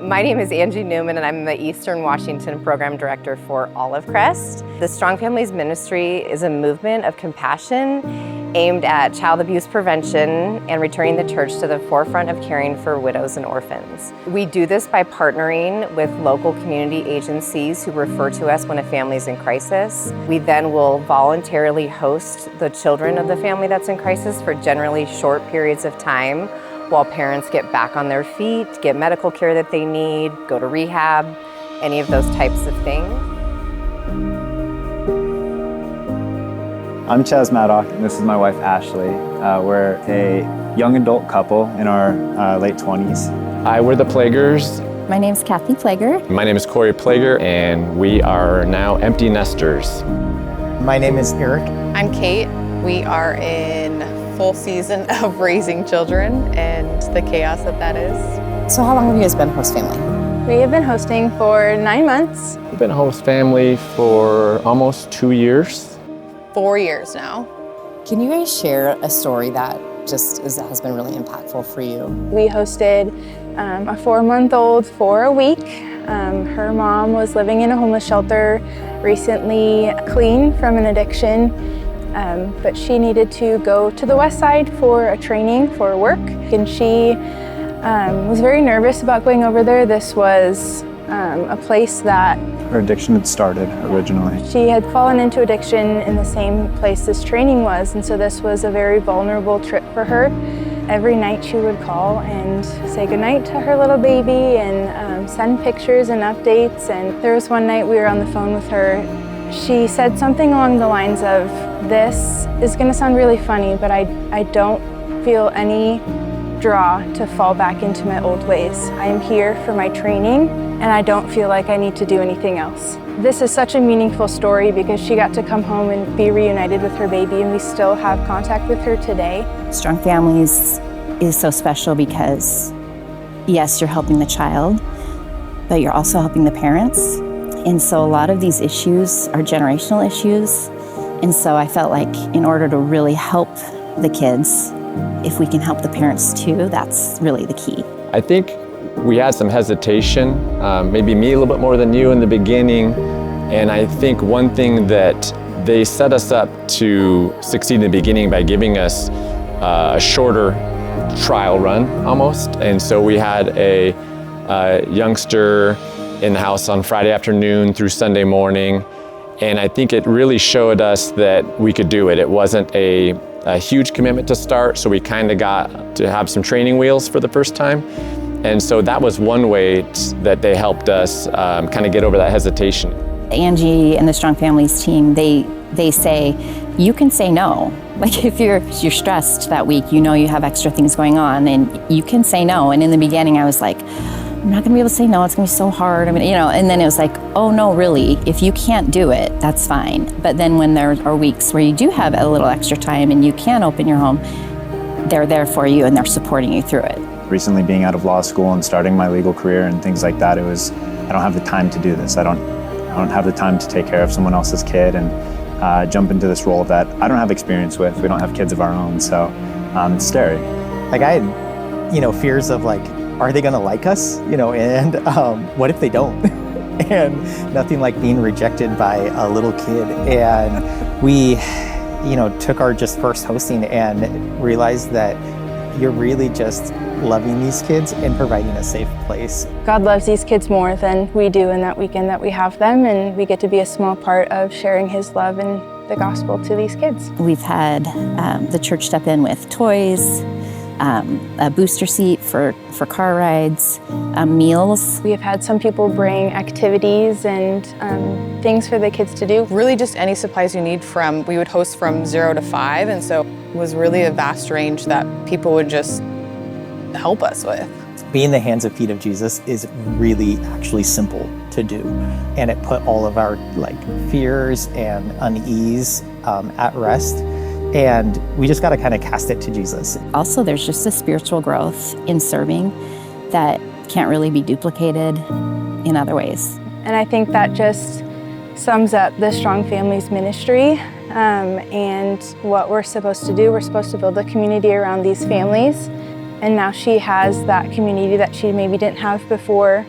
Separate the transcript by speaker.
Speaker 1: My name is Angie Newman, and I'm the Eastern Washington Program Director for all of Crest. The Strong Families Ministry is a movement of compassion aimed at child abuse prevention and returning the church to the forefront of caring for widows and orphans. We do this by partnering with local community agencies who refer to us when a family is in crisis. We then will voluntarily host the children of the family that's in crisis for generally short periods of time, while parents get back on their feet, get medical care that they need, go to rehab, any of those types of things.
Speaker 2: I'm Chaz Maddock, and this is my wife, Ashley. We're a young adult couple in our late 20s.
Speaker 3: Hi, we're the Plaguers.
Speaker 4: My name's Kathy Plager.
Speaker 3: My name is Corey Plager, and we are now empty nesters.
Speaker 5: My name is Eric.
Speaker 6: I'm Kate. We are in full season of raising children and the chaos that is.
Speaker 4: So how long have you guys been host family?
Speaker 7: We have been hosting for 9 months.
Speaker 3: We've been a host family for almost 2 years.
Speaker 6: 4 years now.
Speaker 4: Can you guys share a story that has been really impactful for you?
Speaker 7: We hosted a 4-month-old for a week. Her mom was living in a homeless shelter, recently clean from an addiction. But she needed to go to the west side for a training for work, and she was very nervous about going over there. This was a place that
Speaker 2: Her addiction had started originally.
Speaker 7: she had fallen into addiction in the same place this training was, and so this was a very vulnerable trip for her. Every night she would call and say goodnight to her little baby and send pictures and updates. And there was one night we were on the phone with her. She said something along the lines of, "This is gonna sound really funny, but I don't feel any draw to fall back into my old ways. I am here for my training, and I don't feel like I need to do anything else." This is such a meaningful story because she got to come home and be reunited with her baby, and we still have contact with her today.
Speaker 4: Strong Families is so special because, yes, you're helping the child, but you're also helping the parents. And so a lot of these issues are generational issues. And so I felt like in order to really help the kids, if we can help the parents too, that's really the key.
Speaker 3: I think we had some hesitation, maybe me a little bit more than you in the beginning. And I think one thing that they set us up to succeed in the beginning by giving us a shorter trial run almost. And so we had a youngster in the house on Friday afternoon through Sunday morning. And I think it really showed us that we could do it. It wasn't a huge commitment to start, so we kind of got to have some training wheels for the first time. And so that was one way that they helped us kind of get over that hesitation.
Speaker 4: Angie and the Strong Families team, they say, you can say no. Like if you're stressed that week, you know you have extra things going on and you can say no. And in the beginning I was like, I'm not gonna be able to say no, it's gonna be so hard. I mean, and then it was like, oh no, really, if you can't do it, that's fine. But then when there are weeks where you do have a little extra time and you can open your home, they're there for you and they're supporting you through it.
Speaker 2: Recently being out of law school and starting my legal career and things like that, I don't have the time to do this. I don't have the time to take care of someone else's kid and jump into this role that I don't have experience with. We don't have kids of our own, so it's scary.
Speaker 5: Like I had, fears of like, are they gonna like us? And what if they don't? And nothing like being rejected by a little kid. And we, took our just first hosting and realized that you're really just loving these kids and providing a safe place.
Speaker 7: God loves these kids more than we do in that weekend that we have them, and we get to be a small part of sharing His love and the gospel to these kids.
Speaker 4: We've had the church step in with toys, a booster seat for car rides, meals.
Speaker 7: We have had some people bring activities and things for the kids to do.
Speaker 6: Really just any supplies you need we would host from 0 to 5, and so it was really a vast range that people would just help us with.
Speaker 5: Being the hands and feet of Jesus is really actually simple to do. And it put all of our fears and unease at rest. And we just got to kind of cast it to Jesus.
Speaker 4: Also, there's just a spiritual growth in serving that can't really be duplicated in other ways.
Speaker 7: And I think that just sums up the Strong Families ministry and what we're supposed to do. We're supposed to build a community around these families And now she has that community that she maybe didn't have before.